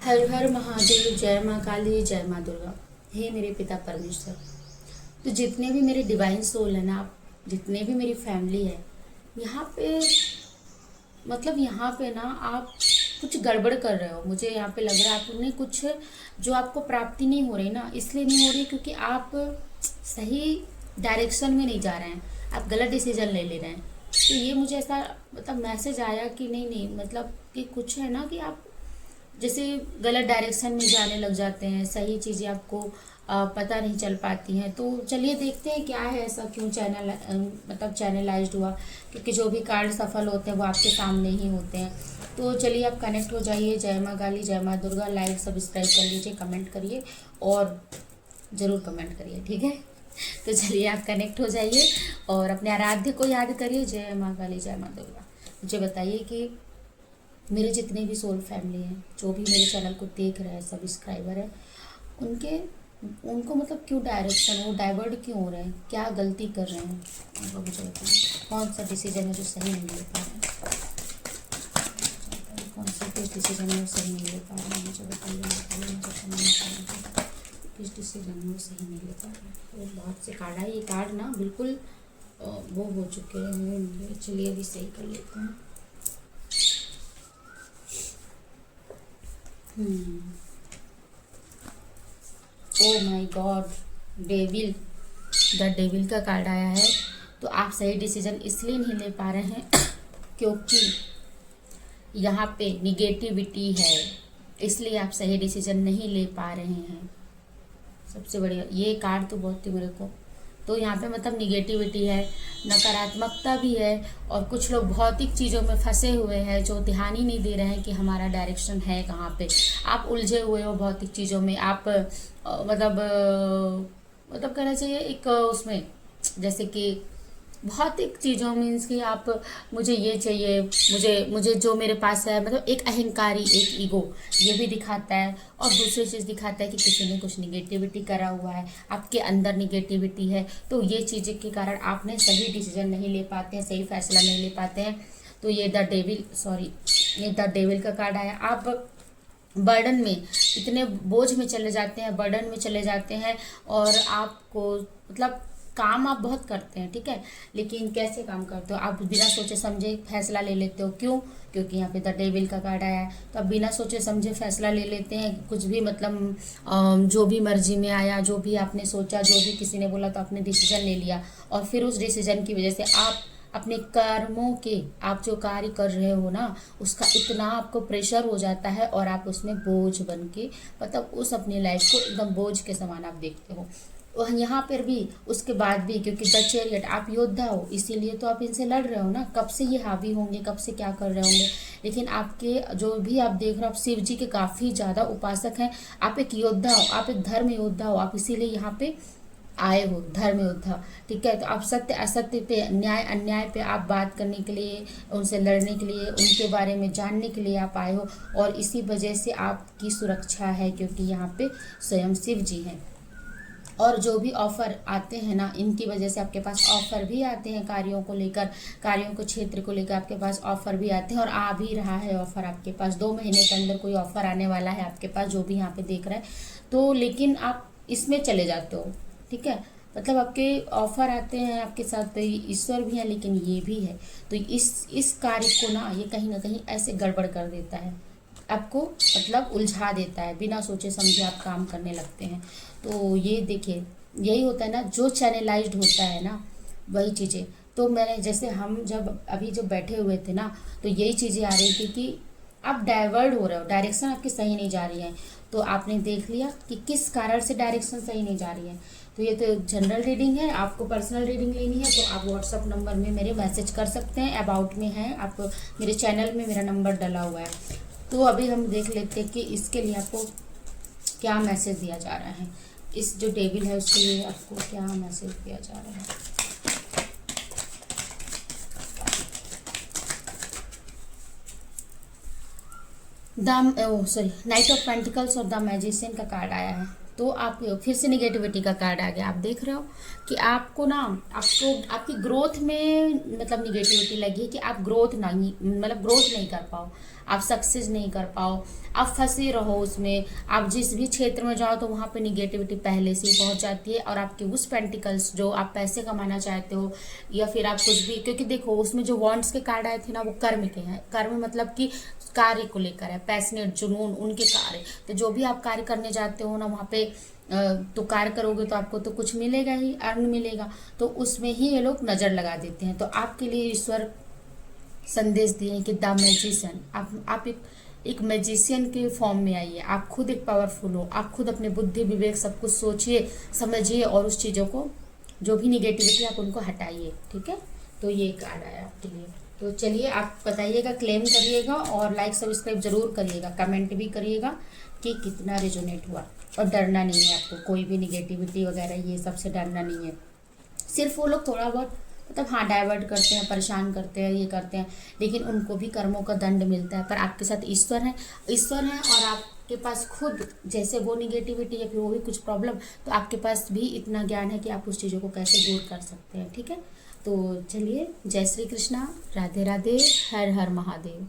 हर हर महादेव, जय माँ काली, जय माँ दुर्गा। हे मेरे पिता परमेश्वर, तो जितने भी मेरे डिवाइन सोल है ना, जितने भी मेरी फैमिली है यहाँ पे, मतलब यहाँ पे ना आप कुछ गड़बड़ कर रहे हो। मुझे यहाँ पे लग रहा है आपने कुछ, जो आपको प्राप्ति नहीं हो रही ना, इसलिए नहीं हो रही क्योंकि आप सही डायरेक्शन में नहीं जा रहे हैं, आप गलत डिसीजन ले रहे हैं। तो ये मुझे ऐसा मतलब मैसेज आया कि नहीं नहीं, मतलब कि कुछ है ना कि आप जैसे गलत डायरेक्शन में जाने लग जाते हैं, सही चीज़ें आपको पता नहीं चल पाती हैं। तो चलिए देखते हैं क्या है ऐसा, क्यों मतलब चैनलाइज्ड हुआ, क्योंकि जो भी कार्ड सफल होते हैं वो आपके सामने ही होते हैं। तो चलिए आप कनेक्ट हो जाइए। जय माँ काली, जय माँ दुर्गा। लाइक सब्सक्राइब कर लीजिए, कमेंट करिए और ज़रूर कमेंट करिए, ठीक है। तो चलिए आप कनेक्ट हो जाइए और अपने आराध्य को याद करिए। जय माँ काली, जय माँ दुर्गा। मुझे बताइए कि मेरे जितने भी सोल फैमिली हैं, जो भी मेरे चैनल को देख रहे हैं, सब्सक्राइबर है, उनके उनको मतलब क्यों डायरेक्शन, वो डाइवर्ट क्यों हो रहे हैं, क्या गलती कर रहे हैं, मतलब मुझे बताइए। कौन सा डिसीजन है जो सही नहीं ले पा रहे हैं, कौन सा किस डिसीजन में वो सही नहीं ले पा रहे हैं, मुझे बताइए। मुझे समझ नहीं पा रहा है किस डिसीजन में वो सही नहीं ले पा रहे हैं। वो बहुत से कार्ड है, ये कार्ड ना बिल्कुल वो हो चुके हैं। चलिए अभी सही कर लेते हैं। Oh my God, devil, the devil का कार्ड आया है। तो आप सही डिसीजन इसलिए नहीं ले पा रहे हैं क्योंकि यहाँ पे निगेटिविटी है, इसलिए आप सही डिसीजन नहीं ले पा रहे हैं। सबसे बढ़िया ये कार्ड तो बहुत ही मेरे को, तो यहाँ पे मतलब निगेटिविटी है, नकारात्मकता भी है, और कुछ लोग भौतिक चीज़ों में फंसे हुए हैं जो ध्यान ही नहीं दे रहे हैं कि हमारा डायरेक्शन है कहाँ पे। आप उलझे हुए हो भौतिक चीज़ों में, आप मतलब कहना चाहिए एक उसमें, जैसे कि भौतिक चीज़ों मीन्स कि आप मुझे ये चाहिए, मुझे मुझे जो मेरे पास है, मतलब एक अहंकारी, एक ईगो ये भी दिखाता है। और दूसरी चीज़ दिखाता है कि किसी ने कुछ निगेटिविटी करा हुआ है, आपके अंदर निगेटिविटी है। तो ये चीज़ें के कारण आपने सही डिसीजन नहीं ले पाते हैं, सही फैसला नहीं ले पाते हैं। तो ये द डेविल, सॉरी, ये द डेविल का कार्ड आया। आप बर्डन में, इतने बोझ में चले जाते हैं, बर्डन में चले जाते हैं, और आपको मतलब काम आप बहुत करते हैं, ठीक है, लेकिन कैसे काम करते हो आप, बिना सोचे समझे फैसला ले लेते हो। क्यों? क्योंकि यहाँ पे द डेविल का कार्ड आया है। तो आप बिना सोचे समझे फैसला ले लेते हैं, कुछ भी मतलब जो भी मर्जी में आया, जो भी आपने सोचा, जो भी किसी ने बोला तो आपने डिसीजन ले लिया, और फिर उस डिसीजन की वजह से आप अपने कर्मों के, आप जो कार्य कर रहे हो ना, उसका इतना आपको प्रेशर हो जाता है और आप उसमें बोझ बन के, मतलब उस अपनी लाइफ को एकदम बोझ के समान आप देखते हो। और यहाँ पर भी उसके बाद भी, क्योंकि द चैरियट, आप योद्धा हो, इसीलिए तो आप इनसे लड़ रहे हो ना, कब से ये हावी होंगे, कब से क्या कर रहे होंगे। लेकिन आपके जो भी आप देख रहे हो, आप शिव जी के काफ़ी ज़्यादा उपासक हैं, आप एक योद्धा हो, आप एक धर्म योद्धा हो, आप इसीलिए यहाँ पे आए हो, धर्म योद्धा, ठीक है। तो आप सत्य असत्य पे, न्याय अन्याय पे आप बात करने के लिए, उनसे लड़ने के लिए, उनके बारे में जानने के लिए आप आए हो, और इसी वजह से आपकी सुरक्षा है, क्योंकि यहाँ पे स्वयं शिव जी हैं। और जो भी ऑफ़र आते हैं ना, इनकी वजह से आपके पास ऑफ़र भी आते हैं, कार्यों को लेकर, कार्यों को क्षेत्र को लेकर आपके पास ऑफ़र भी आते हैं, और आ भी रहा है ऑफ़र आपके पास। 2 महीने के अंदर कोई ऑफ़र आने वाला है आपके पास, जो भी यहाँ पे देख रहा है। तो लेकिन आप इसमें चले जाते हो, ठीक है, मतलब आपके ऑफ़र आते हैं आपके साथ, तो ईश्वर भी है लेकिन ये भी है। तो इस कार्य को ना ये कहीं ऐसे गड़बड़ कर देता है, आपको मतलब उलझा देता है, बिना सोचे समझे आप काम करने लगते हैं। तो ये देखिए, यही होता है ना, जो चैनलाइज्ड होता है ना, वही चीज़ें। तो मैंने जैसे, हम जब अभी जब बैठे हुए थे ना, तो यही चीज़ें आ रही थी कि आप डाइवर्ट हो रहे हो, डायरेक्शन आपकी सही नहीं जा रही है। तो आपने देख लिया कि किस कारण से डायरेक्शन सही नहीं जा रही है। तो ये तो जनरल रीडिंग है, आपको पर्सनल रीडिंग लेनी है तो आप व्हाट्सअप नंबर में मेरे मैसेज कर सकते हैं, अबाउट में है, आप मेरे चैनल में मेरा नंबर डला हुआ है। तो अभी हम देख लेते हैं कि इसके लिए आपको क्या मैसेज दिया जा रहा है, इस जो डेविल है उसके लिए आपको क्या मैसेज दिया जा रहा है। नाइट ऑफ पेंटिकल्स और द मैजिशियन का कार्ड आया है। तो आप फिर से निगेटिविटी का कार्ड आ गया। आप देख रहे हो कि आपको ना, आपको आपकी ग्रोथ में मतलब निगेटिविटी लगी है कि आप ग्रोथ नहीं, मतलब ग्रोथ नहीं कर पाओ, आप सक्सेस नहीं कर पाओ, आप फंसे रहो उसमें। आप जिस भी क्षेत्र में जाओ तो वहाँ पे निगेटिविटी पहले से ही पहुँच जाती है, और आपके उस पेंटिकल्स जो आप पैसे कमाना चाहते हो या फिर आप कुछ भी, क्योंकि देखो उसमें जो वॉन्ड्स के कार्ड आए थे ना वो कर्म के हैं। कर्म मतलब कि कार्य को लेकर है, पैशनेट, जुनून, उनके कार्य। तो जो भी आप कार्य करने जाते हो ना वहाँ पे तो कार्य करोगे तो आपको तो कुछ मिलेगा ही, अर्न मिलेगा। तो उसमें ही ये लोग नज़र लगा देते हैं। तो आपके लिए ईश्वर संदेश दिए कि द मैजिशियन, आप एक मैजिशियन के फॉर्म में आइए। आप खुद एक पावरफुल हो, आप खुद अपने बुद्धि विवेक सब कुछ सोचिए समझिए, और उस चीज़ों को जो भी निगेटिविटी आप उनको हटाइए। ठीक है, तो ये कार्ड आया आपके लिए। तो चलिए आप बताइएगा, क्लेम करिएगा और लाइक सब्सक्राइब जरूर करिएगा, कमेंट भी करिएगा कि कितना रेजोनेट हुआ। और डरना नहीं है आपको, कोई भी निगेटिविटी वगैरह ये सब से डरना नहीं है। सिर्फ वो लोग थोड़ा बहुत मतलब हाँ डाइवर्ट करते हैं, परेशान करते हैं, ये करते हैं, लेकिन उनको भी कर्मों का दंड मिलता है। पर आपके साथ ईश्वर है, ईश्वर है, और आपके पास खुद जैसे वो निगेटिविटी या फिर वो भी कुछ प्रॉब्लम, तो आपके पास भी इतना ज्ञान है कि आप उस चीज़ों को कैसे दूर कर सकते हैं। ठीक है, तो चलिए, जय श्री कृष्णा, राधे राधे, हर हर महादेव।